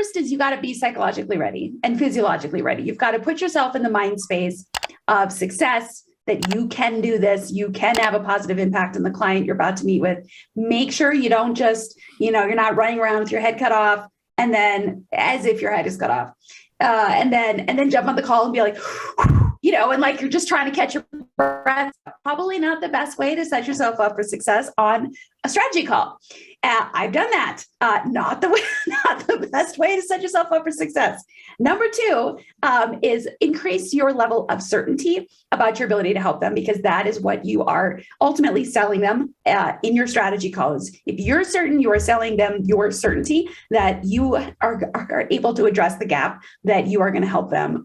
first is you got to be psychologically ready and physiologically ready. You've got to put yourself in the mind space of success, that you can do this, you can have a positive impact on the client you're about to meet with. Make sure you don't just, you're not running around with your head cut off and then as if your head is cut off. And then jump on the call and be like, and like you're just trying to catch your breath. Probably not the best way to set yourself up for success on a strategy call. I've done that. Not the best way to set yourself up for success. Number two is increase your level of certainty about your ability to help them, because that is what you are ultimately selling them in your strategy calls. If you're certain, you are selling them your certainty that you are able to address the gap that you are going to help them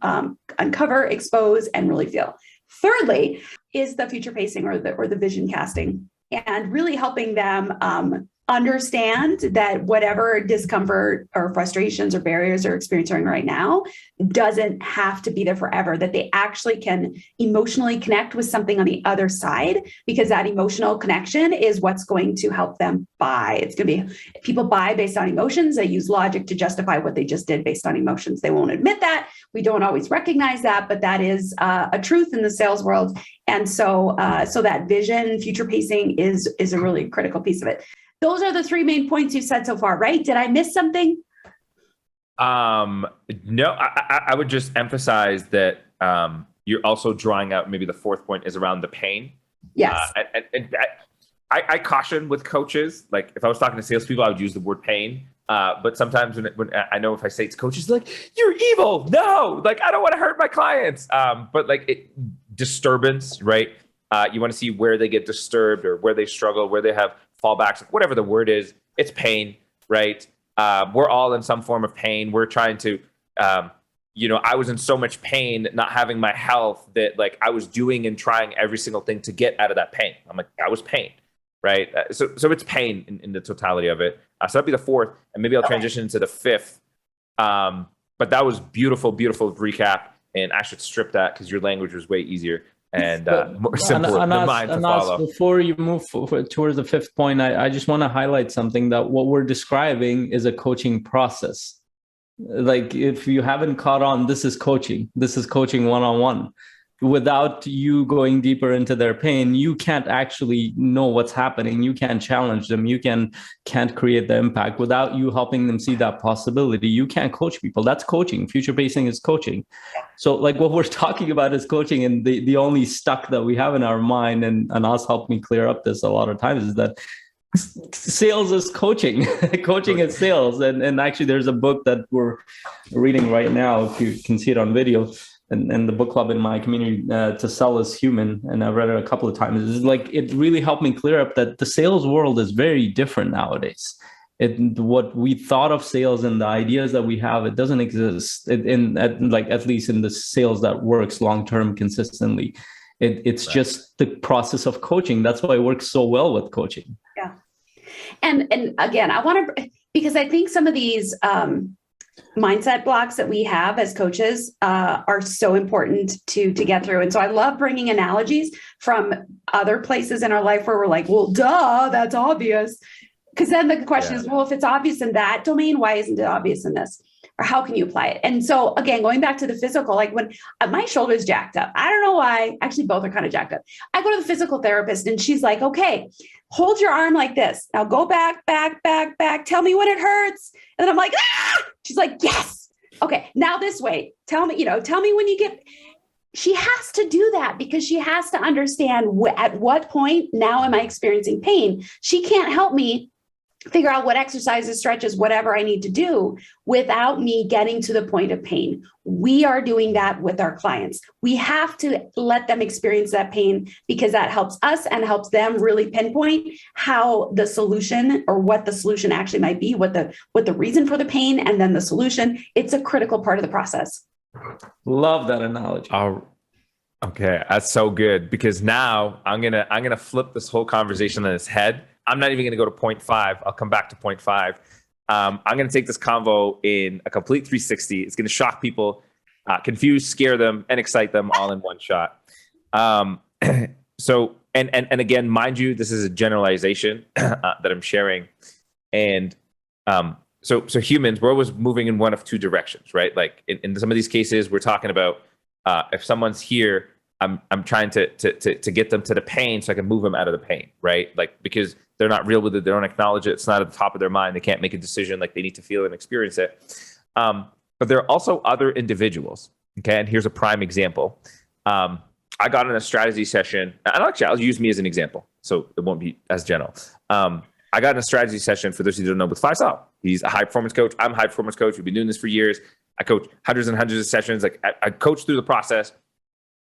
uncover, expose, and really feel. Thirdly is the future pacing or the vision casting, and really helping them understand that whatever discomfort or frustrations or barriers they're experiencing right now doesn't have to be there forever, that they actually can emotionally connect with something on the other side, because that emotional connection is what's going to help them buy. It's going to be, people buy based on emotions. They use logic to justify what they just did based on emotions. They won't admit that. We don't always recognize that, but that is a truth in the sales world. And so that vision, future pacing is a really critical piece of it. Those are the three main points you've said so far, right? Did I miss something? No, I would just emphasize that you're also drawing out, maybe the fourth point is around the pain. Yes. I caution with coaches, like if I was talking to salespeople, I would use the word pain. But sometimes when I know if I say it to coaches, like, you're evil. No, like, I don't want to hurt my clients. But like disturbance, right? You want to see where they get disturbed or where they struggle, where they have fallbacks, whatever the word is. It's pain, right? We're all in some form of pain. We're trying to, I was in so much pain not having my health that like I was doing and trying every single thing to get out of that pain. I'm like, that was pain, right? So it's pain in the totality of it. So that'd be the fourth, and maybe I'll transition to the fifth. But that was beautiful, beautiful recap, and I should strip that because your language was way easier and more simple than mine to follow. Before you move towards the fifth point, I just want to highlight something, that what we're describing is a coaching process. Like, if you haven't caught on, this is coaching. This is coaching one-on-one. Without you going deeper into their pain, you can't actually know what's happening. You can't challenge them. You can't create the impact. Without you helping them see that possibility, you can't coach people. That's coaching. Future pacing is coaching. So like what we're talking about is coaching, and the only stuck that we have in our mind, and us help me clear up this a lot of times, is that sales is coaching. Coaching is sales. And actually there's a book that we're reading right now, if you can see it on video, and the book club in my community, To Sell is Human, and I've read it a couple of times. It's like, it really helped me clear up that the sales world is very different nowadays. What we thought of sales and the ideas that we have, it doesn't exist at least in the sales that works long-term consistently. It's right. Just the process of coaching. That's why it works so well with coaching. Yeah. And again, I want to, because I think some of these mindset blocks that we have as coaches are so important to get through. And so I love bringing analogies from other places in our life where we're like, well, duh, that's obvious. Because then the question is, well, if it's obvious in that domain, why isn't it obvious in this? Or how can you apply it? And so again, going back to the physical, like when my shoulder's jacked up, I don't know why, actually both are kind of jacked up. I go to the physical therapist and she's like, okay, hold your arm like this. Now go back, back, back, back. Tell me when it hurts. And then I'm like, ah! She's like, yes. Okay, now this way. Tell me when you get, she has to do that because she has to understand at what point now am I experiencing pain. She can't help me figure out what exercises, stretches, whatever I need to do without me getting to the point of pain. We are doing that with our clients. We have to let them experience that pain because that helps us and helps them really pinpoint how the solution or what the solution actually might be, what the reason for the pain, and then the solution. It's a critical part of the process. Love that analogy. Okay, that's so good, because now I'm gonna flip this whole conversation on its head. I'm not even going to go to point 5. I'll come back to point 5. I'm going to take this convo in a complete 360. It's going to shock people, confuse, scare them, and excite them all in one shot. So, and again, mind you, this is a generalization that I'm sharing. And so humans, we're always moving in one of two directions, right? Like in some of these cases, we're talking about if someone's here, I'm trying to get them to the pain so I can move them out of the pain, right? Like because they're not real with it, they don't acknowledge it, it's not at the top of their mind, they can't make a decision, like they need to feel and experience it. But there are also other individuals, okay? And here's a prime example. I got in a strategy session, and actually I'll use me as an example, so it won't be as general. I got in a strategy session, for those who don't know, with Faisal. He's a high performance coach. I'm a high performance coach. We've been doing this for years. I coach hundreds and hundreds of sessions. Like I coach through the process,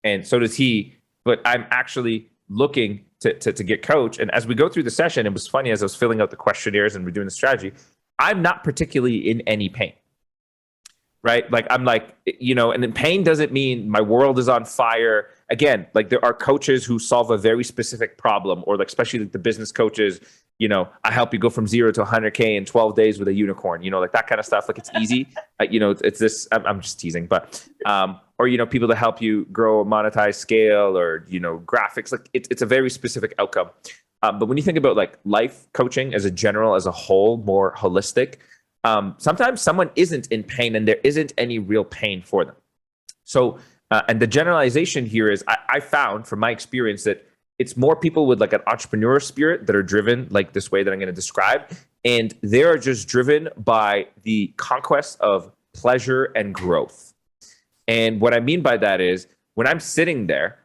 and so does he. But I'm actually looking to get coached. And as we go through the session, it was funny as I was filling out the questionnaires and we're doing the strategy, I'm not particularly in any pain. Right? Like I'm like, and then pain doesn't mean my world is on fire. Again, like there are coaches who solve a very specific problem, or like especially like the business coaches, I help you go from 0 to 100K in 12 days with a unicorn, like that kind of stuff. Like it's easy, it's this, I'm just teasing, but, or, people that help you grow, monetize, scale, or, graphics, like it's a very specific outcome. But when you think about like life coaching as a whole, more holistic, sometimes someone isn't in pain and there isn't any real pain for them. So, and the generalization here is I found from my experience that it's more people with like an entrepreneur spirit that are driven like this way that I'm going to describe. And they are just driven by the conquest of pleasure and growth. And what I mean by that is when I'm sitting there,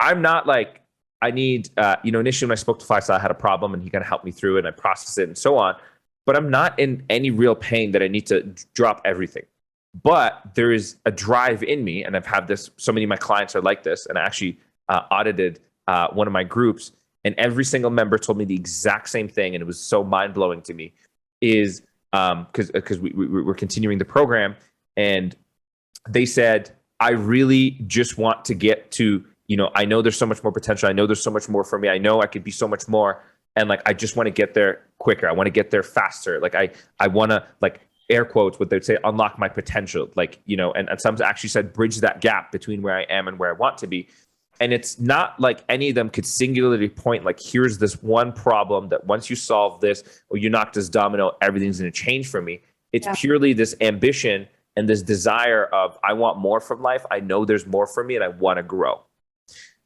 I'm not like, I need, initially when I spoke to Faisal, I had a problem and he kind of helped me through it and I processed it and so on. But I'm not in any real pain that I need to drop everything. But there is a drive in me, and I've had this, so many of my clients are like this, and I actually audited one of my groups, and every single member told me the exact same thing, and it was so mind-blowing to me, is because we're continuing the program, and they said, I really just want to get to, I know there's so much more potential, I know there's so much more for me, I know I could be so much more, and like I just want to get there quicker, I want to get there faster, like I want to, like, air quotes, what they'd say, unlock my potential, like, and some actually said bridge that gap between where I am and where I want to be. And it's not like any of them could singularly point, like, here's this one problem that once you solve this or you knock this domino, everything's going to change for me. It's purely this ambition and this desire of, I want more from life. I know there's more for me and I want to grow.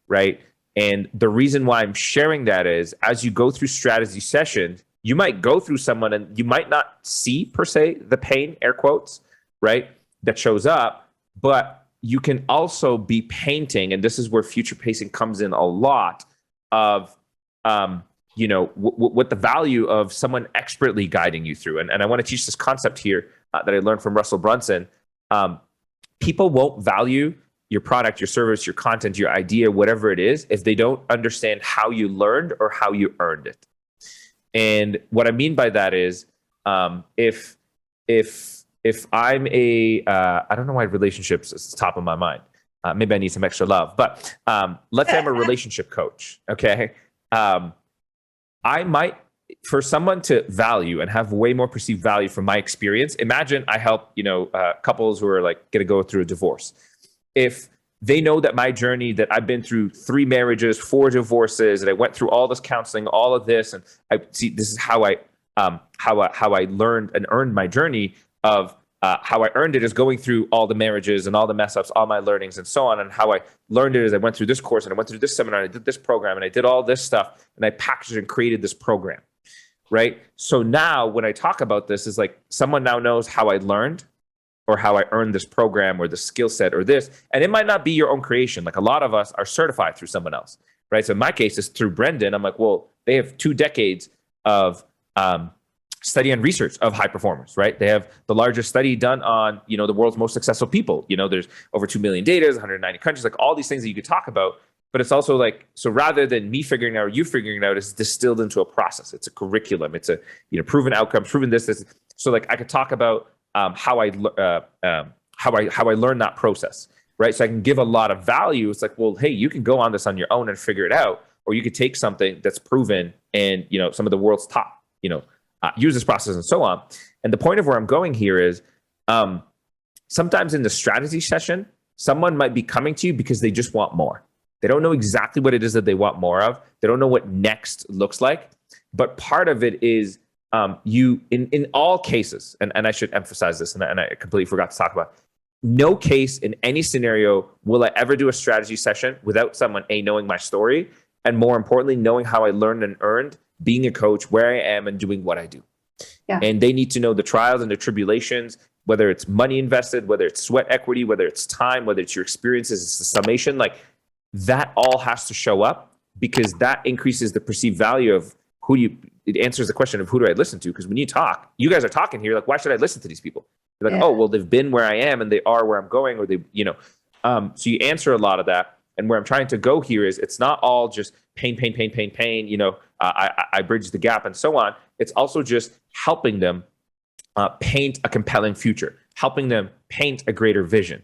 Right. And the reason why I'm sharing that is as you go through strategy sessions, you might go through someone and you might not see per se the pain, air quotes, right, that shows up, but you can also be painting, and this is where future pacing comes in a lot of, what the value of someone expertly guiding you through. And I want to teach this concept here that I learned from Russell Brunson. People won't value your product, your service, your content, your idea, whatever it is, if they don't understand how you learned or how you earned it. And what I mean by that is, if I'm I don't know why relationships is top of my mind. Maybe I need some extra love, but let's say I'm a relationship coach. Okay. I might, for someone to value and have way more perceived value from my experience, imagine I help, couples who are like going to go through a divorce. If they know that my journey, that I've been through 3 marriages, 4 divorces, and I went through all this counseling, all of this, and I see this is how I learned and earned my journey of how I earned it is going through all the marriages and all the mess ups, all my learnings and so on. And how I learned it is I went through this course and I went through this seminar, and I did this program and I did all this stuff and I packaged and created this program, right? So now when I talk about this, is like someone now knows how I learned or how I earned this program or the skill set or this. And it might not be your own creation. Like a lot of us are certified through someone else, right? So in my case, it's through Brendan. I'm like, well, they have 2 decades of study and research of high performers, right? They have the largest study done on, the world's most successful people. There's over 2 million data, 190 countries, like all these things that you could talk about. But it's also like, so rather than me figuring it out or you figuring it out, it's distilled into a process. It's a curriculum. It's a, proven outcomes, proven this. So like I could talk about how I learned that process, right? So I can give a lot of value. It's like, well, hey, you can go on this on your own and figure it out, or you could take something that's proven and some of the world's top, use this process and so on. And the point of where I'm going here is sometimes in the strategy session, someone might be coming to you because they just want more. They don't know exactly what it is that they want more of. They don't know what next looks like. But part of it is you in all cases, and I should emphasize this, and I completely forgot to talk about. No case in any scenario will I ever do a strategy session without someone knowing my story, and more importantly, knowing how I learned and earned being a coach, where I am, and doing what I do. Yeah. And they need to know the trials and the tribulations, whether it's money invested, whether it's sweat equity, whether it's time, whether it's your experiences, it's the summation. Like that all has to show up, because that increases the perceived value of who you. It answers the question of who do I listen to? Because when you talk, you guys are talking here, like, why should I listen to these people? You're like, Yeah. oh, well, they've been where I am and they are where I'm going, or they, so you answer a lot of that. And where I'm trying to go here is it's not all just pain, I bridge the gap and so on. It's also just helping them paint a compelling future, helping them paint a greater vision.